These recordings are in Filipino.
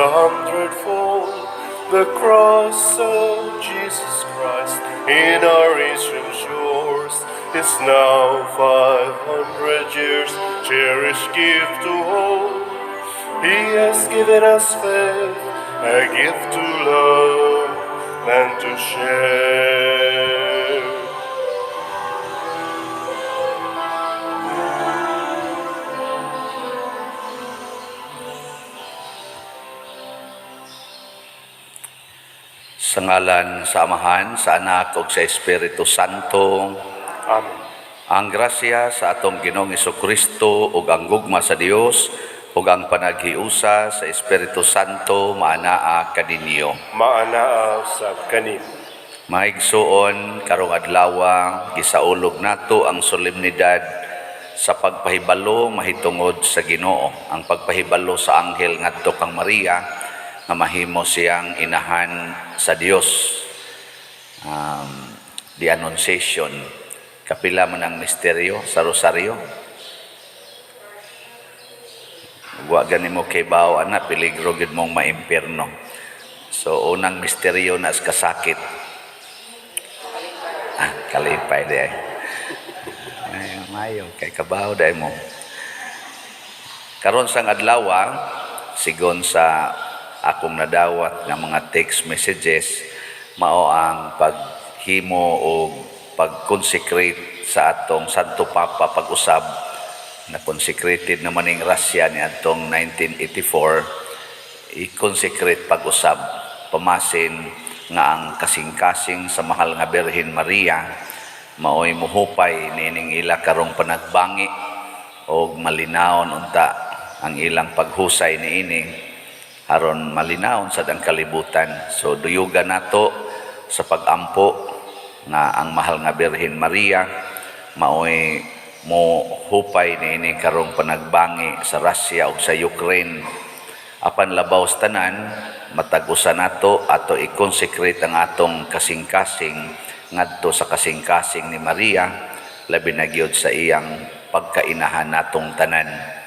100-fold. The cross of Jesus Christ in our ancient shores is now 500 years cherished gift to hold. He has given us faith, a gift to love and to share. Sa ngalan sa Amahan, sa Anak ug sa Espiritu Santo. Amen. Ang grasya sa atong Ginoong Jesucristo ug ang gugma sa Dios ug ang panaghiusa sa Espiritu Santo maanaa kaninyo. Maanaa sa kanin. Maigsuon karong adlaw gisaulog nato ang solemnidad sa pagpahibalo mahitungod sa Ginoo. Ang pagpahibalo sa anghel ngadto kang Maria nga mahimo siyang inahan sa Dios. The Annunciation. Kapila man ang misteryo sa Rosaryo. Wa gani mo kay bao ana peligro gid mong maimpierno. So unang misteryo na kasakit. Kalipay di ay. Mayo kay kabaw dai mo. Karon sang adlaw sigon sa akong nadawat nga mga text messages mao ang paghimo o pag-consecrate sa atong Santo Papa pag-usab na consecrated naman ning rasya ni atong 1984 i-consecrate pag-usab pamasin nga ang kasing-kasing sa mahal nga Birhen Maria maoy muhupay nining ila karong panagbangi og malinawon unta ang ilang paghusay niini aron malinawon sa dang kalibutan. So duyugan nato sa pag-ampo nga ang mahal nga Birhen Maria maoy mo hupay niini karong panagbangi sa Russia ug sa Ukraine. Apan labaw sa tanan matag-usa nato ato i-consecrate ang atong kasing-kasing ngadto sa kasing-kasing ni Maria labi na gyud sa iyang pagkainahan natong tanan.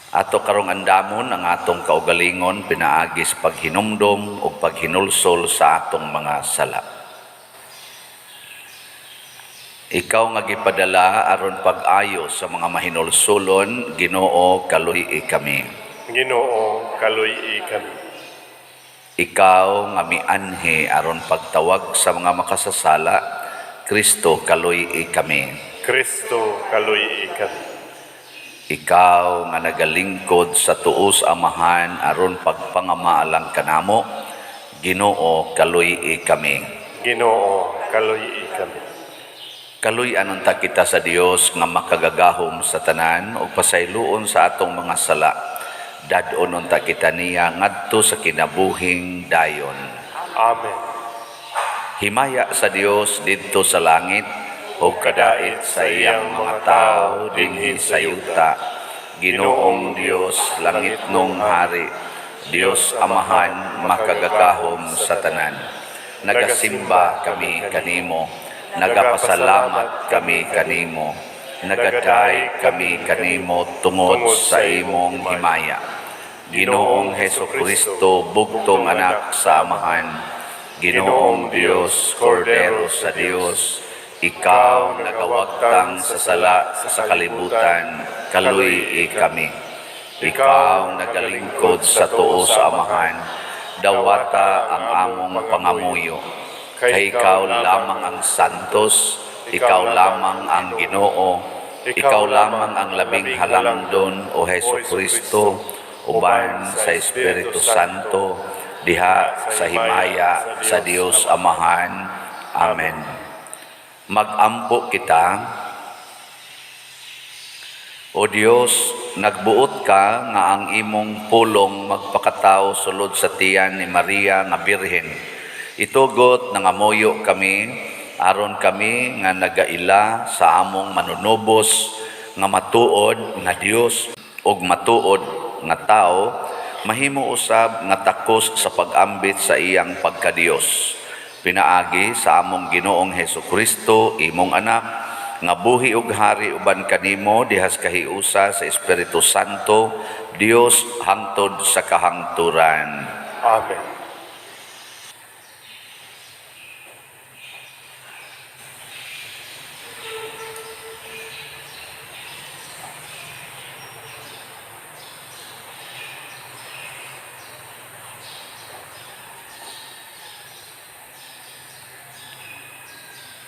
Ato karong andamon ang atong kaugalingon pinaagi sa paghinumdom o paghinulsol sa atong mga sala. Ikaw nga gipadala aron pag-ayo sa mga mahinulsolon, Ginoo kaluy kami. Ginoo kaluy kami. Ikaw nga mianhi aron pagtawag sa mga makasasala, Kristo kaluy kami. Kristo kaluy kami. Ikaw nga nagalingkod sa tuos Amahan aron pagpangamaalang kanamo, Ginoo kaluy kami. Ginoo kaluy kami. Kaluy-an unta kita sa Dios nga makagagahom sa tanan ug pasayloon sa atong mga sala. Dadon unta kita niya ngadto sa kinabuhing dayon. Amen. Himaya sa Dios didto sa langit o kadait sa iyang mga tao dinhi sa yuta. Ginoong Dios langit nung hari, Dios Amahan makagagahom sa tanan. Nagasimba kami kanimo, nagapasalamat kami kanimo, nagaday kami kanimo tungod sa imong himaya. Ginoong Hesukristo bugtong anak sa Amahan, Ginoong Dios Kordero sa Dios, ikaw nagawagtang sa sala sa kalibutan, kaluy kami. Ikaw nagalingkod sa tuo sa Amahan, dawata ang among pangamuyo. Kay ikaw lamang ang santos, ikaw lamang ang Ginoo, ikaw lamang ang labing halangdon o Hesukristo, uban sa Espiritu Santo, diha sa himaya sa Dios Amahan. Amen. Mag-ampo kita. O Dios, nagbuot ka nga ang imong pulong magpakatao sulod sa tiyan ni Maria nga Birhen. Itugot nangamuyo kami, aron kami nga nagaila sa among manunubos nga matuod nga Dios ug matuod nga tao, mahimo usab nga takos sa pag-ambit sa iyang pagka-Dios. Pinaagi sa among Ginoong Hesukristo, imong anak, nga buhi ug hari uban kanimo dihas kahiusa sa Espiritu Santo, Dios hangtod sa kahangturan. Amen.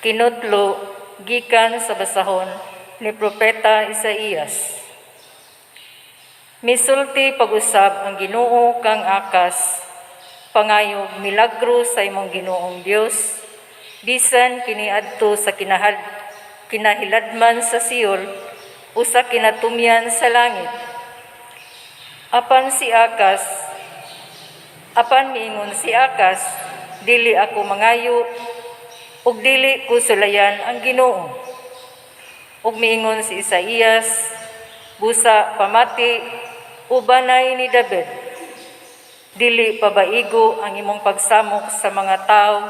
Kinutlo gikan sa basahon ni Propeta Isaías. Misulti pag-usab ang Ginoo kang akas, pangayog milagro sa imong Ginoong Dios, bisan kiniadto sa kinahiladman sa Siol o sa kinatumyan sa langit. Apan miingon si Akas, dili ako mangayo ug dili ko sulayan ang Ginoo. Ug miingon si Isaías, busa pamati ubanay ni David. Dili pabaigo ang imong pagsamok sa mga tao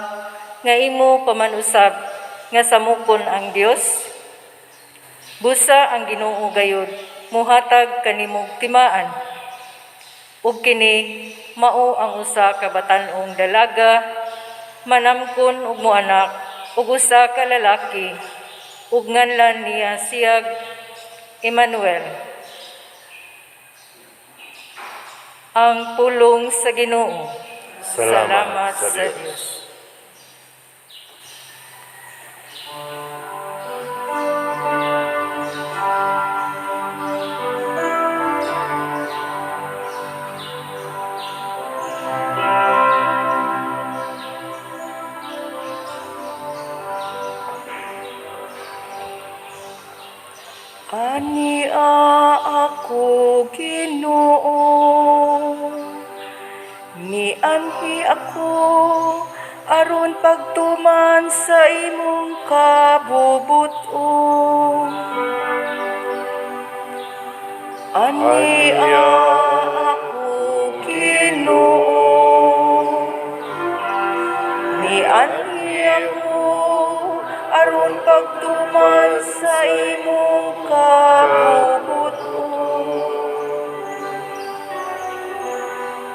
nga imo pamanusab nga samukon ang Dios. Busa ang Ginoo gayud muhatag kanimong timaan. Ug kini mao ang usa ka batan-ong dalaga, manamkon ug moanak ug usa ka lalaki, ug nganlan niya siyag Emmanuel. Ang pulong sa Ginoo. Salamat sa Dios. Ania ako, Ginoo, mianhi ako, aron pagtuman sa imong kabubuton. Ania ako, Ginoo, mianhi ako, aron pagtuman sa imong kabubuton.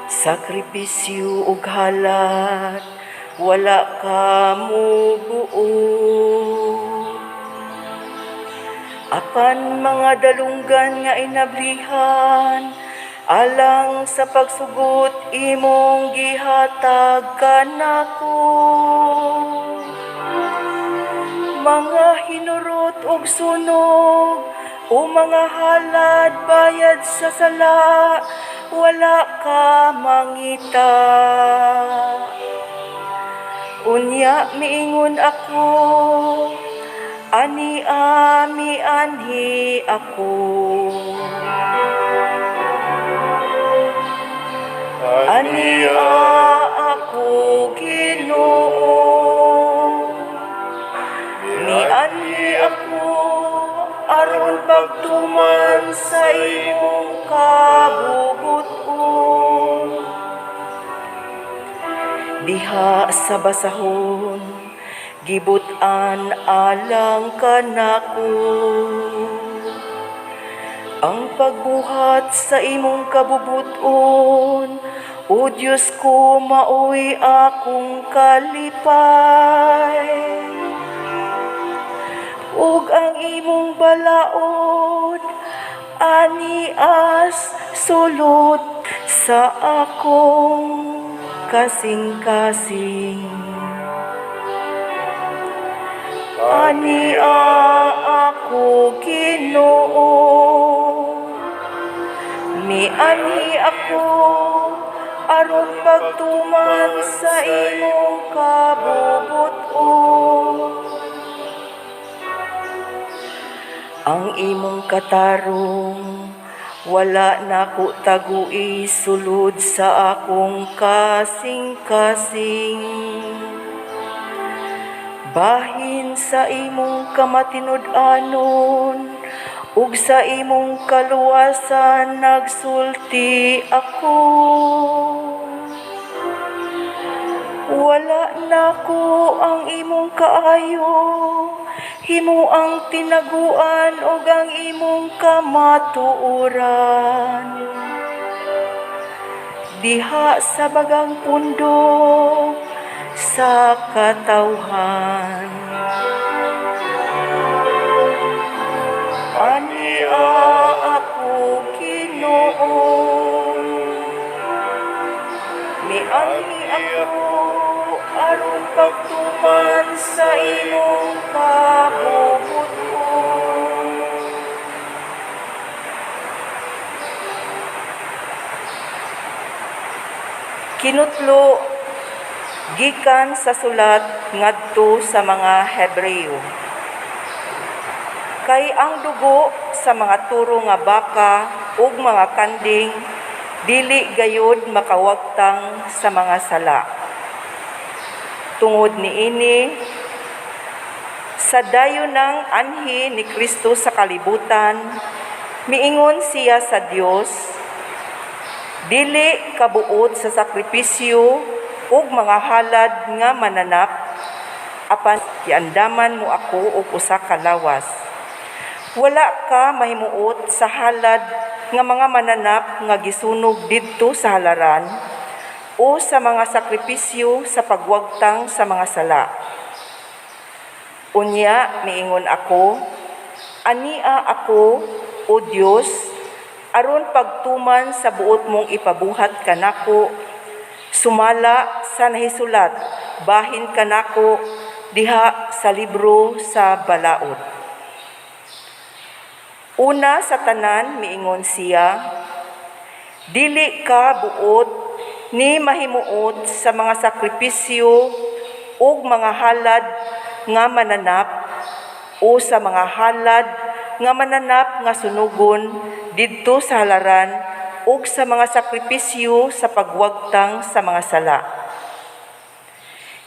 Sakripisyo ug halat, wala ka mubuot. Apan mga dalunggan nga inablihan, alang sa pagsugot imong gihatag kanako. Mga hinurot ug sunog, o mga halad bayad sa sala, wala ka mangita. Unya miingon ako, ania mianhi ako. Ania ako, Ginoo, mianhi ako, aron pagtuman sa imong kabubuton. Diha sa basahon, gibutan alang kanako. Ang pagbuhat sa imong kabubuton, o Diyos ko, maoy akong kalipay. Ug ang imong balaod, anias sulod sa akong kasing-kasing. Ania ako, Ginoo, mianhi ako, aron pagtuman sa imong kabubuton. Ang imong katarong, wala nako tagui sulod sa akong kasing-kasing. Bahin sa imong kamatinud-anon, ug sa imong kaluwasan nagsulti ako. Wala nako ang imong kaayo, Himo ang tinaguan ug ang imong kamatuoran. Diha sa bagang pundo sa katawhan. Ania ako Ginoo, miani ako aron pagtuman sa imong kabubuton. Kinutlo gikan sa sulat ngadto sa mga Hebreo. Kay ang dugo sa mga turo nga baka ug mga kanding dili gayud makawagtang sa mga sala. Tungod niini, sa dayon ng anhi ni Kristo sa kalibutan, miingon siya sa Dios, dili kabuot sa sakripisyo ug mga halad nga mananap, apan giandaman mo ako og usa ka lawas. Wala ka mahimuot sa halad nga mga mananap nga gisunog didto sa halaran o sa mga sakripisyo sa pagwagtang sa mga sala. Unya miingon ako, ania ako o Dios aron pagtuman sa buot mong ipabuhat kanako, sumala sa nahisulat, bahin kanako diha sa libro sa balaod. Una sa tanan miingon siya, dili ka buot ni mahimuot sa mga sakripisyo ug mga halad nga mananap o sa mga halad nga mananap nga sunugon didto sa halaran ug sa mga sakripisyo sa pagwagtang sa mga sala.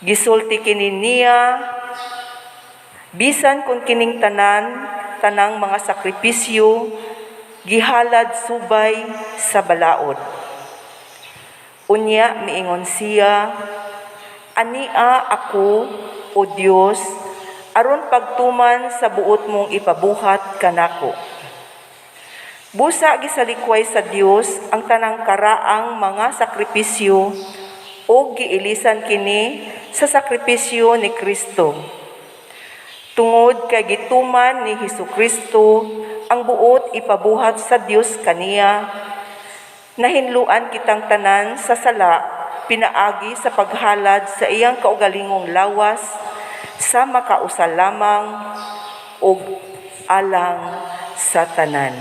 Gisulti kini niya, bisan kung kining tanang mga sakripisyo, gihalad subay sa balaod. Unya miingon siya, ania ako o Dios aron pagtuman sa buot mong ipabuhat kanako. Busa gisalikway sa Dios ang tanang karaang mga sakripisyo o giilisan kini sa sakripisyo ni Kristo. Tungod kay gituman ni Hesukristo ang buot ipabuhat sa Dios kaniya, nahinluan kitang tanan sa sala pinaagi sa paghalad sa iyang kaugalingong lawas sa makausal lamang ug alang sa tanan.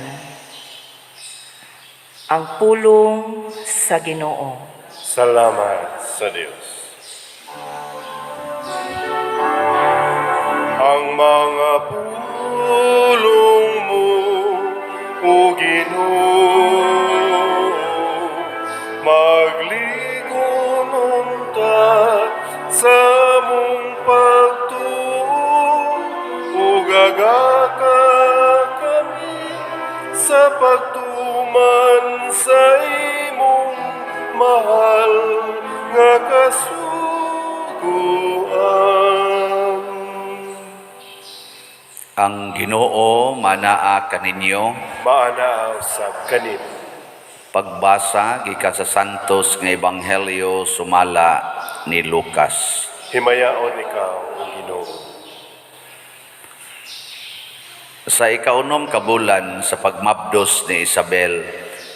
Ang pulong sa Ginoo. Salamat sa Diyos. Ang mga pulong mo, O Ginoo, magligon unta sa mong pagtuo, ug agaka kami sa pagtuman sa imong mahal nga kasuguan. Ang Ginoo manaa kaninyo. Maana usab kanimo. Pagbasa gikan sa Santos nga Ebanghelyo sumala ni Lucas. Himayaon ikaw, O Ginoo. Sa ikaunom ka bulan sa pagmabdos ni Isabel,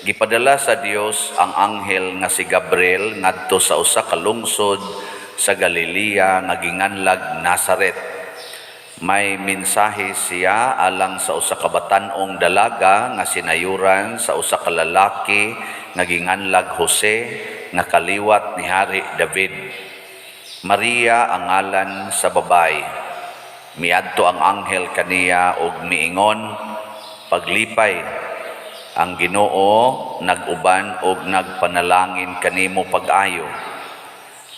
gipadala sa Dios ang anghel nga si Gabriel ngadto sa usa ka lungsod sa Galilea nga ginganlag Nazaret. May mensahe siya alang sa usa ka batan-ong dalaga nga sinayuran sa usa ka lalaki nga ginganlag Jose nga kaliwat ni Hari David. Maria ang ngalan sa babay. Miadto ang anghel kaniya og miingon, paglipay, ang Ginoo nag-uban og nagpanalangin kanimo pag-ayo.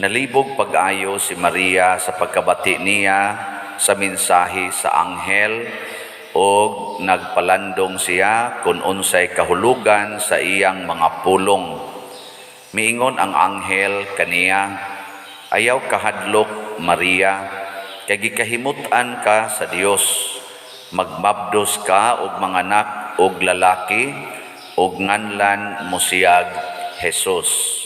Nalibog pag-ayo si Maria sa pagkabati niya sa mensahe sa anghel og nagpalandong siya kung unsay kahulugan sa iyang mga pulong. Miingon ang anghel kaniya, ayaw kahadlok Maria, kay gikahimutan ka sa Dios. Magmabdos ka og manganak og lalaki, og nganlan mo siyag Jesus.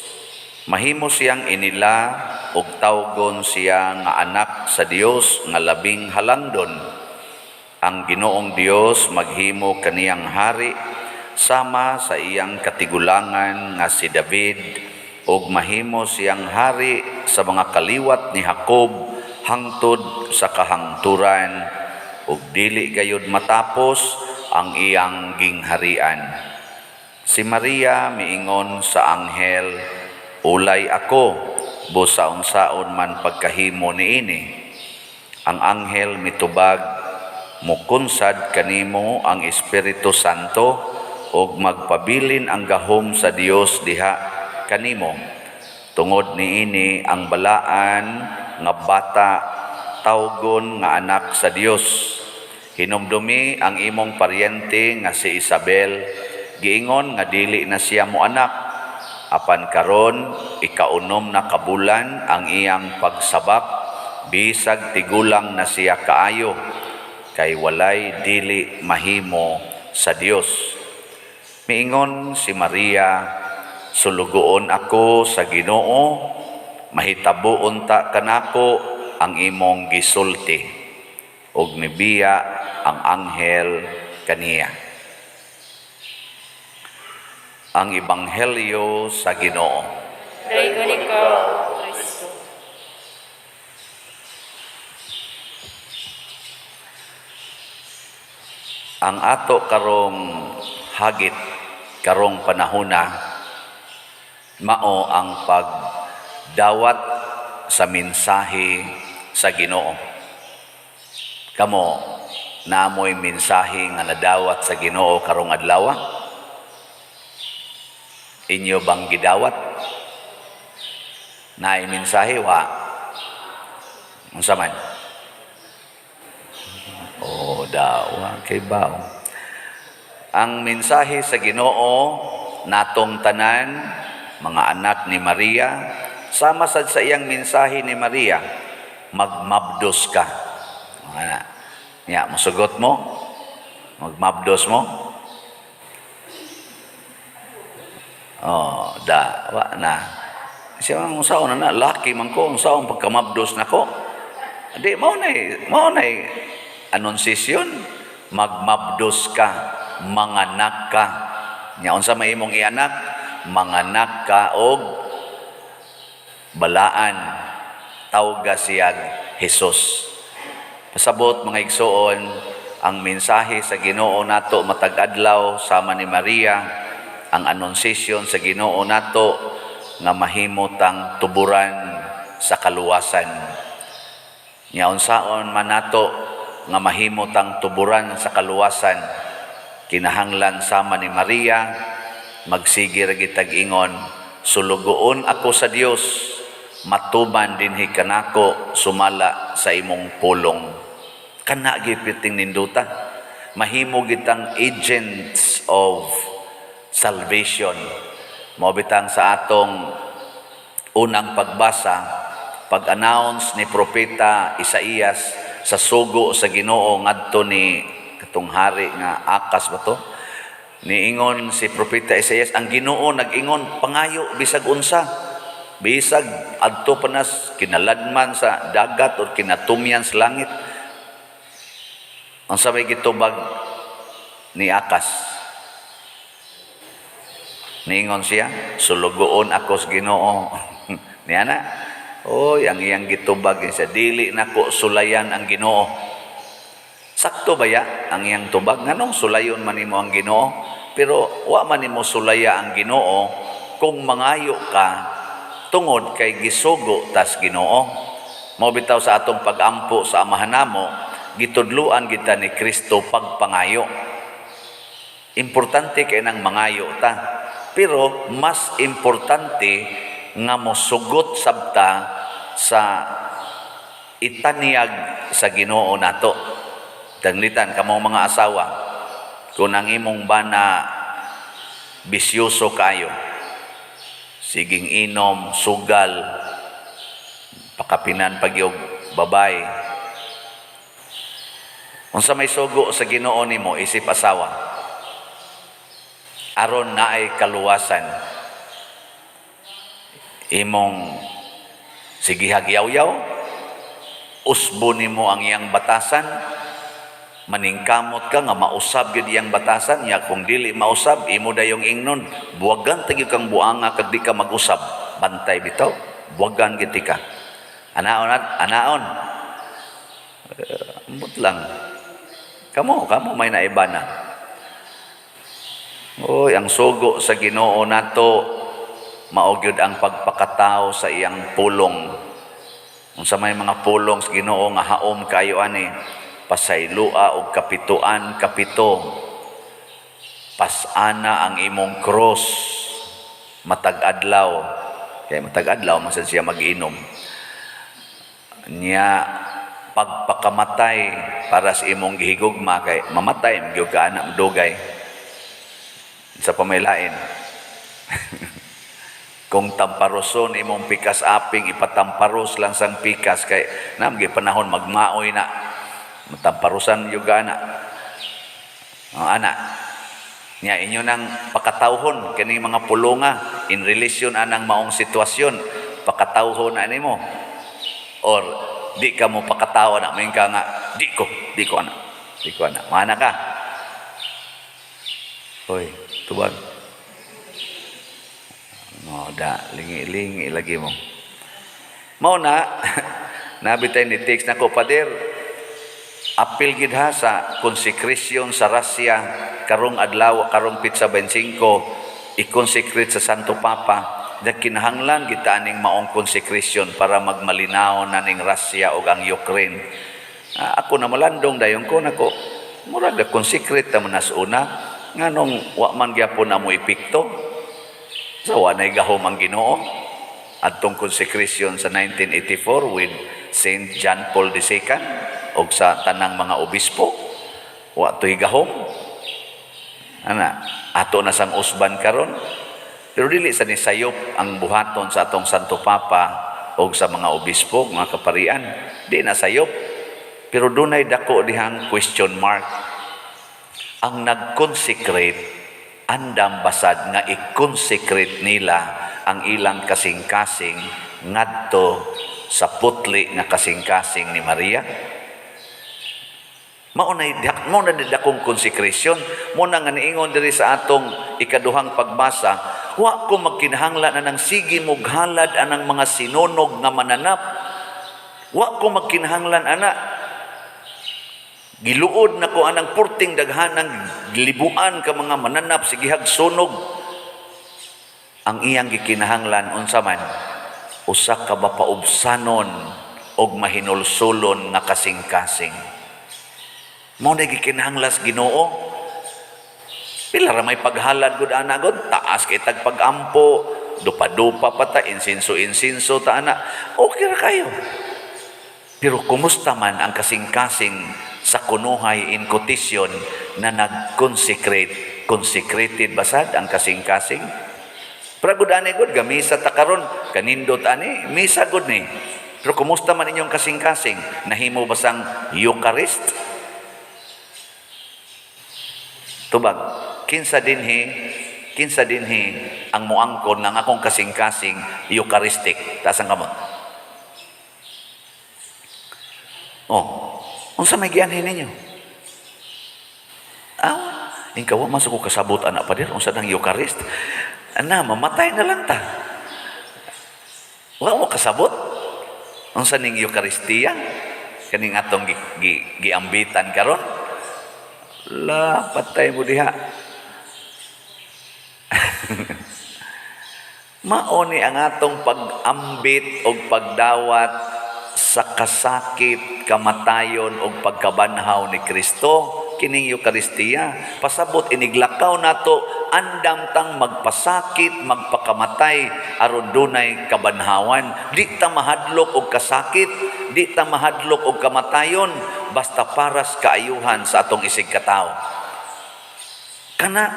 Mahimo siyang inila og tawgon siya nga anak sa Dios nga labing halangdon. Ang Ginoong Dios maghimo kaniyang hari sama sa iyang katigulangan nga si David, og mahimo siyang hari sa mga kaliwat ni Jacob hangtod sa kahangturan, ug dili gayud matapos ang iyang gingharian. Si Maria miingon sa anghel, "Ulay ako, busa unsaon man pagkahimo niini." Ang anghel mitubag, "Mukunsad kanimo ang Espiritu Santo, ug magpabilin ang gahom sa Dios diha kanimo. Tungod niini ang balaan nga bata tawgon nga anak sa Dios. Hinumdumi ang imong paryente nga si Isabel, giingon nga dili na siya mo anak. Apan karon ikaunom na kabulan ang iyang pagsabak, bisag tigulang na siya kaayo, kay walay dili mahimo sa Dios." Miingon si Maria, "Sulugoon ako sa Ginoo, mahitabo unta kanako ang imong gisulti." Ug mibiya ang anghel kaniya. Ang Ebanghelyo sa Ginoo. Daygon ikaw, Kristo. Ang ato karong hagit, karong panahona, mao ang pagdawat sa mensahe sa Ginoo. Kamo, naamoy mensahe nga nadawat sa Ginoo karong adlaw? Inyo bang gidawat? Naay mensahe wa? Unsa man? Dawa kay bao. Ang mensahe sa Ginoo natong tanan, mga anak ni Maria, sama sad sa iyang mensahe ni Maria, magmabdos ka. Masugot mo? Magmabdos mo? Wa na. Siya ang usaon na laki man ko, usaon pagkamabdos na ko. Di, mao na anunsisyon, magmabdos ka, manganak ka. Nya unsa may imong ianak? Manganak ka og balaan, tawga siyag Jesus. Pasabot mga igsoon, ang mensahe sa Ginoo nato matag adlaw sama ni Maria, ang anunsisyon sa Ginoo nato nga mahimutang tuburan sa kaluwasan. Nya unsaon man nato nga mahimutang tuburan sa kaluwasan, kinahanglan sama ni Maria magsige ra gitag ingon, "Sulugoon ako sa Dios, matuman dinhi kanako sumala sa imong pulong." Kana gipiting ninduta, mahimo gitang agents of salvation. Mao bitang sa atong unang pagbasa, pag-announce ni propeta Isaías sa sugo sa Ginoo ngadto ni katong hari nga Akas ba to? Niingon si propeta Isaías, ang Ginoo nag-ingon, pangayo bisag unsa, bisag adto panas kinaladman sa dagat o kinatumyan sa langit. Ang sabay gitubag ni Akas, niingon siya, "Sulugoon ako sa Ginoo." Niya na, ang iyang gitubag siya, "Dili nako sulayan ang Ginoo." Sakto ba ya ang iyang tubag? Nganong sulayon man nimo ang Ginoo? Pero wa man nimo sulaya ang Ginoo kung mangayo ka tungod kay gisugo tas Ginoo. Mao bitaw sa atong pag-ampo sa amahan namo, gitudluan kita ni Kristo pagpangayo. Importante kay nang mangayo ta, pero mas importante nga mosugot sabta sa itanyag sa Ginoo nato. Tanglitan kamo mga asawa, kung ang imong bana bisyoso kayo, siging inom, sugal, pakapinan pagyog babay, Unsa may sugo sa Ginoo nimo isip asawa, aron naay kaluwasan, imong sige hagyaw-yaw, usbo nimo ang iyang batasan, maningkamot ka nga mausab gyud iyang batasan, nya kung dili mausab imo dayong ingnon, buwagan tagi kang buanga kag di ka mag-usab, bantay bitaw, buwagan gyud ka. Anaon. Ambot lang. Kamo may naiba na. Oy, ang sugo sa Ginoo nato mao gyud ang pagpakatao sa iyang pulong. Unsa may mga pulong sa Ginoo nga haom kayo ani, pasaylua og kapituan kapito. Pasana ang imong cross matag adlaw. Kay matag adlaw man sad siya mag-inom. Nya pagpakamatay para sa imong gihigugma kay mamatay gyud ka ana dugay sa pamailain. Kung tamparoson imong pikas aping ipatamparos lang sang pikas kay namgi panahon magmaoy na matamparusan gyud ka ana. Ana nya inyo nang pakatawhon kini mga pulonga in relation anang maong sitwasyon, pakatawhon na nimo or di ka mo pakatawa na, may ka nga, di ko ana. Mana ka? Hoy, tubag. Lingi lagi mo. Mao na, nabitay ni text na ko, Pader, apil gid ha sa konsekresyon sa Russia, karong adlaw, karong Pitsa 25, i-consecrate sa Santo Papa, na kinahanglan kita aning maong konsekresyon para magmalinaw na ning Russia o ang Ukraine. Ako na malandong dayon ko nako murag na consecrate ta manas una nganong wa man gyapon na mo epekto sa wanay gahom ang Ginoo adtong konsekresyon sa 1984 with Saint John Paul II og sa tanang mga obispo wa toy gahom ana ato na sang usban karon. Pero dili sa nisayop ang buhaton sa atong Santo Papa o sa mga obispo, mga kaparian. Di na sayop. Pero dunay dako dihang question mark. Ang nag-consecrate, andam basad nga i-consecrate nila ang ilang kasing-kasing ngadto sa putli nga kasing-kasing ni Maria. Mao na dakong konsekresyon. Muna nga niingon diri sa atong ikaduhang pagbasa, wa ko magkinahanglan anang sige mo halad anang mga sinunog nga mananap. Wa ko magkinahanglan ana. Giluod na ko anang purting daghanang libuan ka mga mananap sige hagsunog. Ang iyang gikinahanglan unsa man usa ka mapaubsanon og mahinulsulon nga kasing-kasing. Mao na gikinahanglas Ginoo. Pila ra may paghalad gud ana gud, taas kay tag pagampo, dupa-dupa pa ta, insinso ta ana. Okay ra kayo. Pero kumusta man ang kasing-kasing sa kunuhay in quotation na nag-consecrate, consecrated basad ang kasing-kasing? Pero gud ani gud gamisa ta karon, kanindot ani, misa gud ni. Pero kumusta man inyong kasing-kasing? Nahimo basang Eucharist? Tubag, kinsa dinhi ang muangkon ng akong kasing-kasing Eucharistic. Taas ang kamot. Unsa may gianhin ninyo? Ikaw masuk ko kasabot anak Pader, unsa nang Eucharist? Ana, mamatay na lang ta. Wa mo kasabot? Unsa ning Eucharistia? Kaning atong giambitan karon? La, patay mo diha. Mao ni ang atong pag-ambit o pagdawat sa kasakit, kamatayon o pagkabanhaw ni Kristo. Kining Eucharistia, pasabot iniglakaw nato, andam tang magpasakit, magpakamatay, aron dunay kabanhawan. Di ta mahadlok og kasakit, di ta mahadlok og kamatayon, basta paras kaayuhan sa atong isig katao. Kana,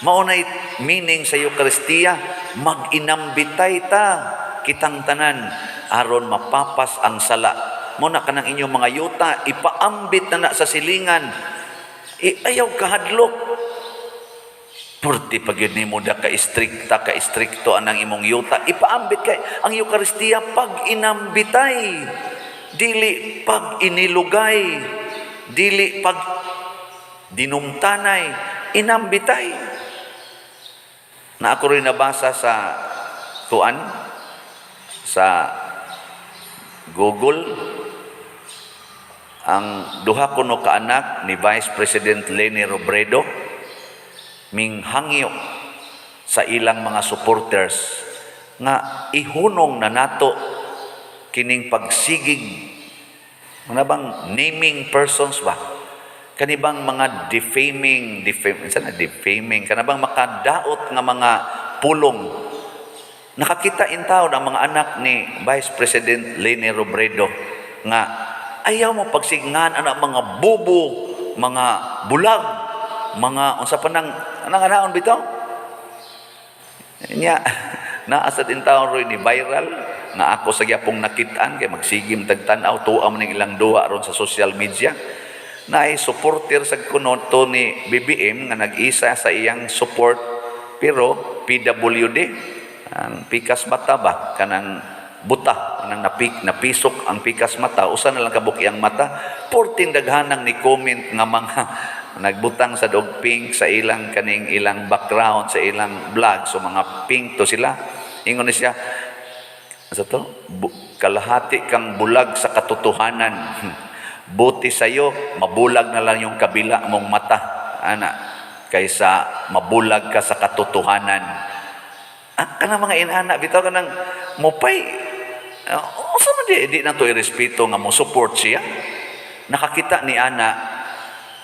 maunay meaning sa Eucharistia, mag-inambitay ta kitang tanan, aron mapapas ang sala mo na kanang inyong mga yuta, ipaambit na sa silingan. Ayaw kahadlok. Purti pag yun ni mo da ka-istrikto anang imong yuta, ipaambit kay ang Eucharistia pag inambitay, dili pag inilugay, dili pag dinumtanay, inambitay. Na ako rin nabasa sa Google, ang duha kuno ka anak ni Vice President Leni Robredo minghangyo sa ilang mga supporters nga ihunong na nato kining pagsigig, ano bang naming persons ba, kanibang mga defaming kanabang makadaot nga mga pulong. Nakakita in taon ang mga anak ni Vice President Leni Robredo nga ayaw mo pagsignan anak mga bubo, mga bulag, mga unsa pa nang anaon bitaw nya naasad in taon roy ni viral nga ako sa gyapong nakitaan kay magsigim tagtan-aw tuam ning ilang duwa ron sa social media na ay supporter sa kuno to ni BBM nga nag-isa sa iyang support pero PWD ang pikas mata ba kanang buta kanang napisok ang pikas mata usa na lang kabuki ang mata porting daghanang ni comment nga mga nagbutang sa dog pink sa ilang kaning ilang background sa ilang vlog so mga pink to sila ingon ni siya sa to kalahati kang bulag sa katotohanan buti sayo mabulag na lang yung kabila mong mata ana kaysa mabulag ka sa katotohanan. Kanang mga inana bitaw kanang mopay usa man di na to irespeto nga mo support siya. Nakakita ni ana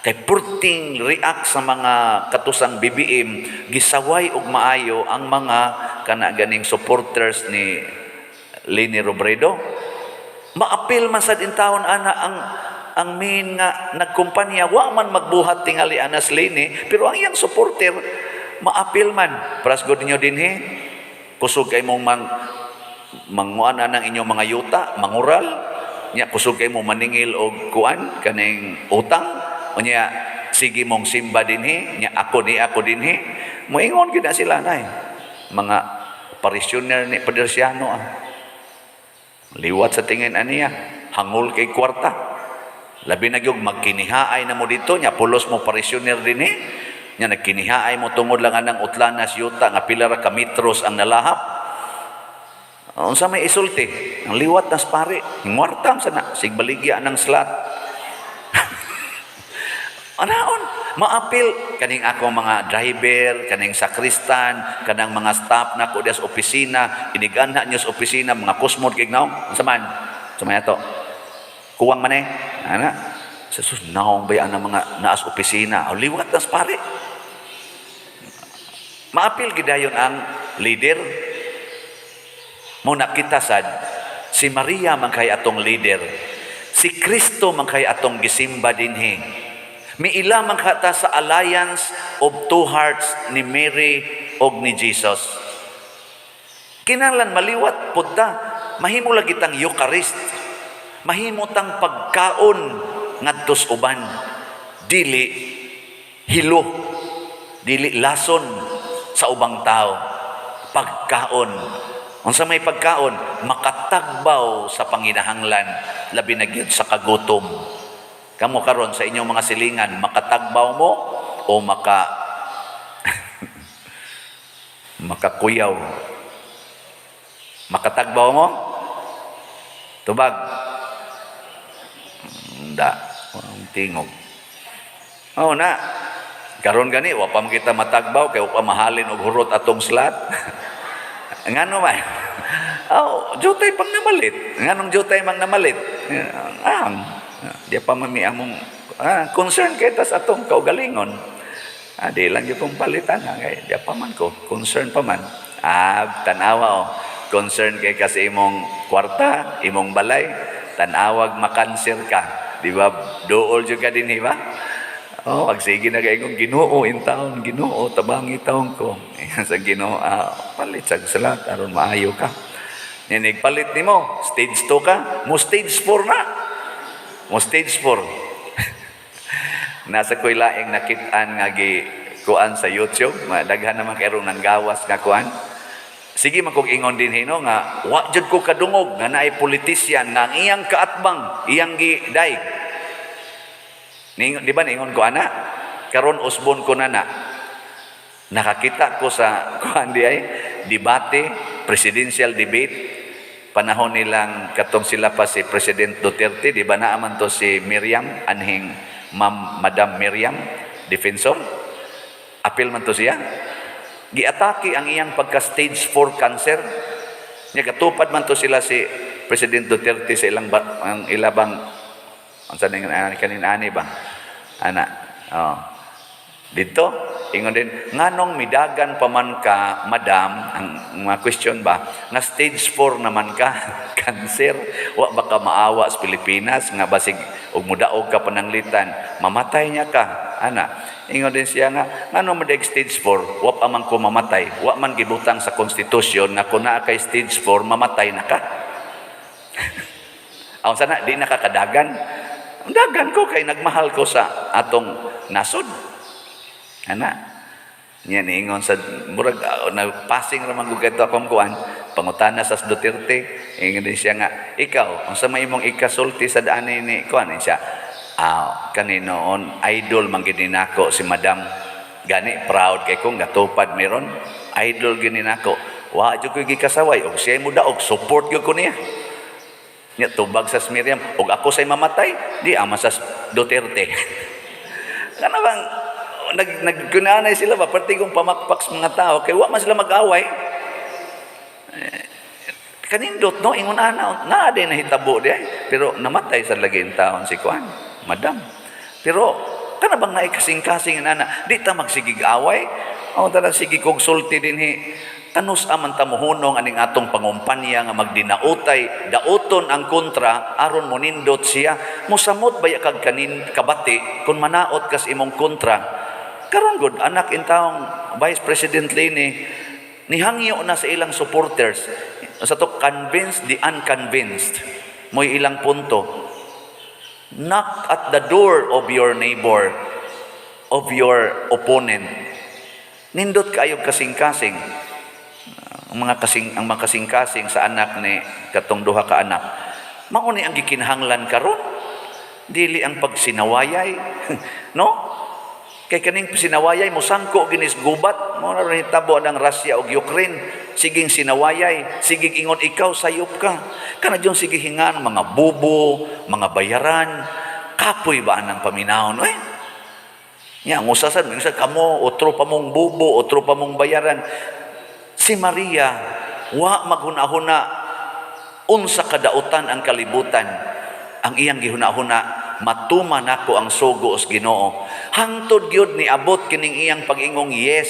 kay purting react sa mga katusang BBM gisaway og maayo ang mga kana ganing supporters ni Leni Robredo. Maapil man sad in taon ana ang main nga nagkumpanya wa man magbuhat tingali anas Leni pero ang iyang supporter maapil man pras god ninyo dinhi kusog kay mong manguan ng inyong mga yuta mangural nya kusog kay mo maningil og kuan kaning utang unya sige mong simba dinhi nya ako dinhi moingon gid na sila nay mga parishioner ni Pedersiano liwat sa tingin aniya hangol kay kwarta labi na gyud magkinihaay na mo dito nya pulos mo parishioner dinhi nya nagkinihaay mo tungod lang anang utlanas yuta nga pila ra ka metros ang nalahap unsa may isulti ang liwat nas pare muartam sana sigbaligya anang slot anaon maapil kaning ako mga driver kaning sakristan kanang mga staff na ko sa opisina iniganha niyo sa opisina mga kusmod kay naong unsa man ato kuwang man ana sa naong bayan ang mga naas opisina liwat nas pare maapil gidayon ang leader mo nakita sad si Maria man kay atong leader si Kristo man kay atong gisimba dinhi miila man kata sa alliance of two hearts ni Mary og ni Jesus kinahanglan maliwat pud ta mahimo lagi tang Eucharist mahimo tang pagkaon ngadto sa uban dili hilo dili lason sa ubang tao pagkaon unsa may pagkaon makatagbaw sa panginahanglan labi na gyud sa kagutom kamo karon sa inyong mga silingan makatagbaw mo o makakuyaw makatagbaw mo tubag ang tingog na karon gani wa pa kita matagbaw kay wa pa mahalin og hurot atong slot ngano man jutay pang namalit nganong jutay mang namalit di pa mami among concern kita sa atong kaugalingon di lang yung kong palitan kay di pa man ko concern pa man tanawa concern kay kasi imong kwarta imong balay tanawag makanser ka di ba dool jud ka dinhi ba sige na kay kong Ginoo in taon Ginoo tabangi taon ko sa Ginoo palit sa salat aron maayo ka ninig palit nimo stage 2 ka mo stage 4 na Mo stage 4. Nasa ko'y laing nakitaan nga kuan sa YouTube, daghan naman karon ng gawas nga kuan. Sige man kog ingon din hino nga wa jud ko kadungog nga naay politisyan nga ang iyang kaatbang, iyang giday. Di ba ningon ko ana? Karon usbon ko na. Nakakita ko sa kuan di ay debate, presidential debate, panahon nilang katong sila pa si President Duterte, di ba naaman to si Miriam, anhing Madam Miriam, defensor. Apil man to siya. Giatake ang iyang pagka stage 4 cancer. Nya katupad man to sila si President Duterte sa ang ilabang ang saning kanin-ani ba? Ana. Oh. Dito, ingon din, nganong midagan pa man ka, madam, ang mga question ba, nga stage 4 naman ka, cancer, wa baka maawa sa Pilipinas, nga basig, ug mudaog ka pananglitan, mamatay niya ka, ana. Ingon din siya nga, nganong madag stage 4, wa pa man ko mamatay, wa man gibutang sa konstitusyon, na kung naa kay stage 4, mamatay na ka. Aw sana, di nakakadagan. Dagan ko, kay nagmahal ko sa atong nasod. Ana, niya niingon sa murag nagpassing raman ko kadto akong kuan pangutana sa Duterte, ingon din siya nga ikaw unsa may imong ikasulti sa daan ni kuan siya kaninoon idol man gid nako si madam gani proud kay kong gatupad meron idol gid nako wa jud ko gikasaway og siya mo daog support gyud ko niya nya tubag sa Miriam og ako say mamatay di ama sa Duterte. Kana bang nagkunanay sila ba parte kong pamakpak sa mga tao kay wa man sila mag-away kanindot no ingon ana na din nahitabo di pero namatay sa laging taon si kuan madam pero kana bang naikasing-kasing ana di ta magsigig away o ta sige kog sulti dinhi tanus aman ta mohunong aning atong pangumpanya nga magdinautay daoton ang kontra aron monindot siya mosamot baya kag kanin kabati kun manaot kas imong kontra. Karon gud anak intawong Vice President Leni nihangyo na sa ilang supporters sa to convinced the unconvinced mo'y ilang punto. Knock at the door of your neighbor, of your opponent. Nindot kayo kasing-kasing ang mga kasing-kasing sa anak ni katong duha ka anak. Mao ni ang gikinahanglan karon dili ang pagsinawayay no. Kay kaning sinawayay mo sangko ginis gubat mo na hitabo ng Russia ug Ukraine siging sinawayay sigig ingon ikaw sayop ka kana jung sige hingan mga bubo mga bayaran kapoy ba anang paminahon nya ngusasan minsan kamo otro pa mong bubo otro pa mong bayaran si Maria wa maghunahuna unsa kadautan ang kalibutan ang iyang gihunahuna matuman nako ang sugo os Ginoo hangtod gyud ni abot kining iyang pag-ingong yes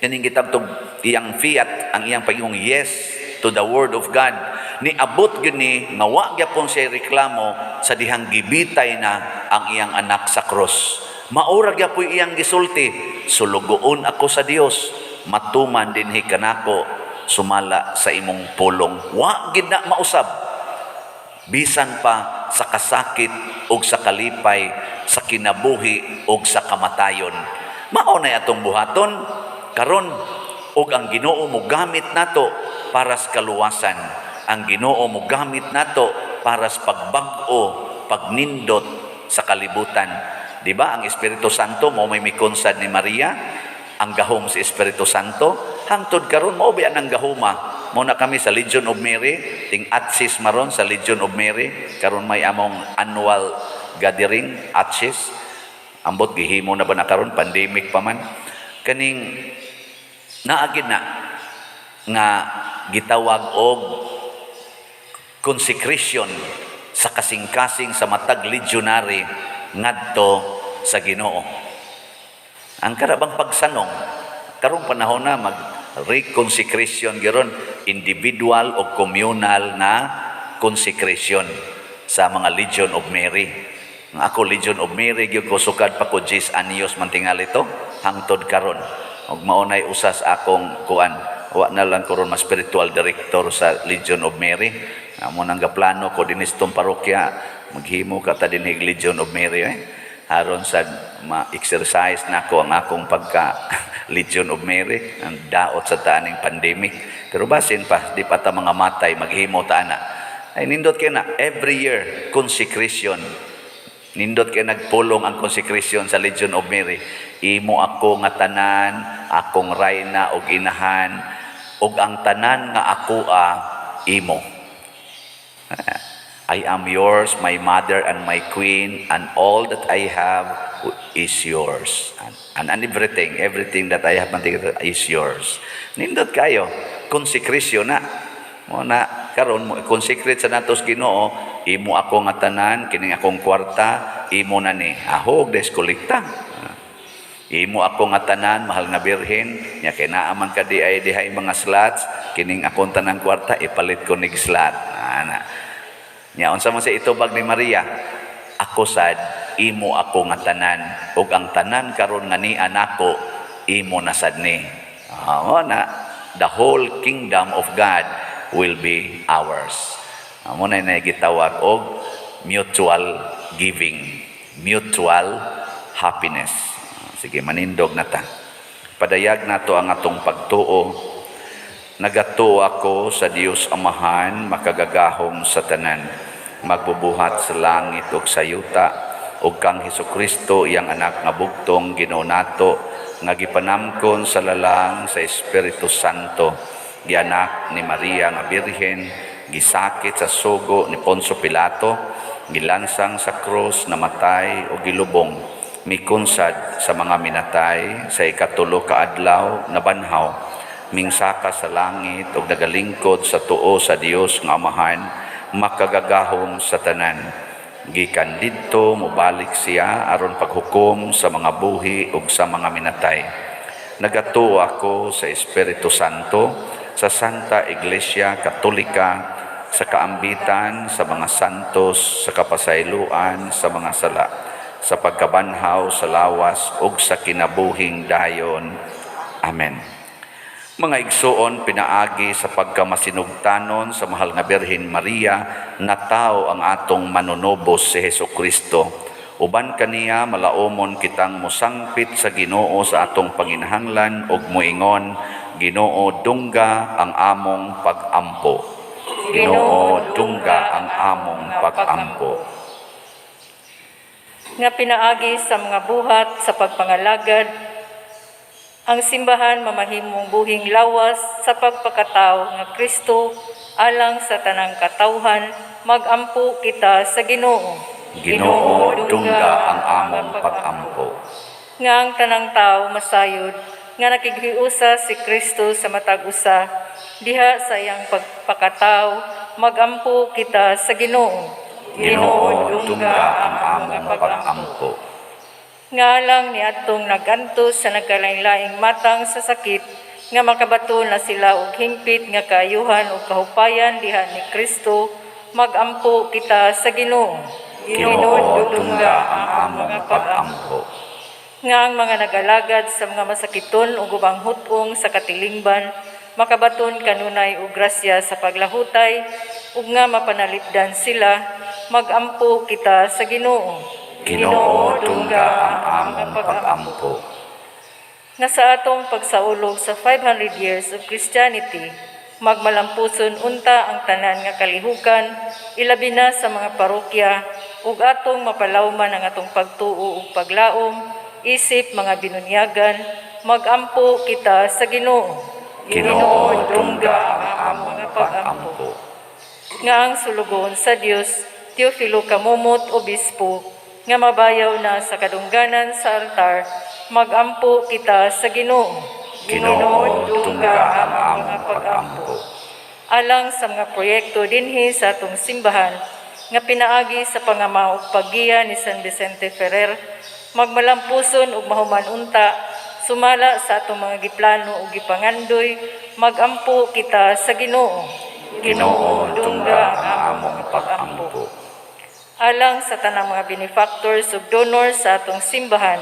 kining gitabtog iyang fiat ang iyang pag-ingong yes to the word of God ni abot gyud ni nga wa gyapon siya reklamo sa dihang gibitay na ang iyang anak sa cross maura gyapon iyang gisulti sulugoon ako sa Dios matuman dinhi kanako sumala sa imong pulong wa gid na mausab bisan pa sa kasakit ug sa kalipay sa kinabuhi ug sa kamatayon mao na atong buhaton karon ug ang Ginoo mo gamit nato para sa kaluwasan ang Ginoo mo gamit nato para sa pagbag-o pagnindot sa kalibutan di ba ang Espiritu Santo mo may mikonsad ni Maria ang gahom sa Espiritu Santo hangtod karon mao ba ang gahoma muna kami sa Legion of Mary ting atsis maron sa Legion of Mary karon may among annual gathering atsis ambot gihimo na ba na karon pandemic pa man kaning naagid na nga gitawag og consecration sa kasing-kasing sa matag legionary ngadto sa Ginoo ang karabang pagsanong karong panahon na mag reconsecration giron individual o communal na consecration sa mga Legion of Mary. Nga ako Legion of Mary gyud ko sukad pa ko 10 anyos man tingali to hangtod karon. Og maunay usas akong kuan. Wa na lang karon mas spiritual director sa Legion of Mary. Amo nang gaplano ko dinis tong parokya Maghimo ka ta din Legion of Mary aron sa ma-exercise nako ang akong pagka Legion of Mary, ang daot sa taaning pandemic. Pero basin pa, di pa ta mga matay, maghimo ta na. Ay nindot kay na every year consecration. Nindot kay nagpulong ang consecration sa Legion of Mary. Imo ako nga tanan, akong rayna og inahan, og ang tanan nga ako imo. I am yours, my mother and my queen, and all that I have is yours. And everything that I have is yours. Nindot kayo, consecration na. Mo na karon mo consecrate sa natos Ginoo, imo ako nga tanan, kining akong kwarta, imo na ni ahog des kolekta. Imo ako nga tanan, mahal nga birhen, nya kay naa man ka di ay dihay mga slots, kining akong tanang kwarta ipalit ko nig slot. Ana. Nya unsa man sa itubag ni Maria, ako sad imo ako nga tanan, ug ang tanan karon nga ni anako imo na sad ni. Na the whole kingdom of God will be ours. Mo na gitawag og mutual giving, mutual happiness. Sige, manindog na ta. Padayag nato ang atong pagtuo. Nagatuo ako sa Dios Amahan, makagagahom sa tanan, magbubuhat sa langit ug sa yuta, ug kang Hesukristo iyang anak nga bugtong Ginoo nato, nga gipanamkon sa lalang sa Espiritu Santo, gianak ni Maria nga Birhen, gisakit sa sugo ni Poncio Pilato, gilansang sa krus, namatay o gilubong, mikunsad sa mga minatay, sa ikatulo ka adlaw nabanhaw, mingsaka sa langit ug nagalingkod sa tuo sa Dios nga Amahan, makagagahom sa tanan. Gikan didto mobalik siya aron paghukom sa mga buhi ug sa mga minatay. Nagatuo ako sa Espiritu Santo, sa Santa Iglesia Katolika, sa kaambitan sa mga santos, sa kapasayloan sa mga sala, sa pagkabanhaw sa lawas ug sa kinabuhing dayon. Amen. Mga igsoon, pinaagi sa pagkamasinugtanon sa mahal nga Birhen Maria, nataw ang atong manunobos si Hesukristo. Uban kaniya, malaumon kitang musangpit sa Ginoo sa atong panginahanglan ug muingon, Ginoo dungga ang among pag-ampo. Ginoo dungga ang among pag-ampo. Nga pinaagi sa mga buhat sa pagpangalagad, ang simbahan mamahimong buhing lawas sa pagpakatao nga Kristo alang sa tanang katawhan, magampo kita sa Ginoo. Ginoo dungga ang among pag-ampo. Nga ang tanang tao masayod nga nakighiusa si Kristo sa matag usa, diha sa iyang pagpakatao, magampo kita sa Ginoo. Ginoo dungga ang among pag-ampo. Nga lang ni atong nagantos sa nagkalain-laing matang sa sakit, nga makabato na sila og hingpit nga kaayuhan ug kahupayan diha ni Kristo, magampo kita sa Ginoo. Ginoo dungga ang among pag-ampo. Nga ang mga nagalagad sa mga masakiton ug ubang hutong sa katilingban, makabaton kanunay og grasya sa paglahutay, ug nga mapanalipdan sila, magampo kita sa Ginoo. Ginoo dungga ang among pag-ampo. Nga sa atong pagsaulog sa 500 years of Christianity, magmalampuson unta ang tanan nga kalihukan, ilabi na sa mga parokya, ug atong mapalawman ang atong pagtuo ug paglaom, isip mga binunyagan, magampo kita sa Ginoo. Ginoo dungga ang among pag-ampo. Nga ang sulugon sa Dios, Teofilo Kamumot, Obispo, nga mabayaw na sa kadungganan sa altar, magampo kita sa Ginoo. Ginoo dungga ang among pag-ampo. Alang sa mga proyekto dinhi sa atong simbahan, nga pinaagi sa pangamaw ug paggiya ni San Vicente Ferrer, magmalampuson ug mahuman unta, sumala sa atong mga giplano ug gipangandoy, magampo kita sa Ginoo. Ginoo dungga ang among pag-ampo. Alang sa tanang mga benefactors ug donors sa atong simbahan,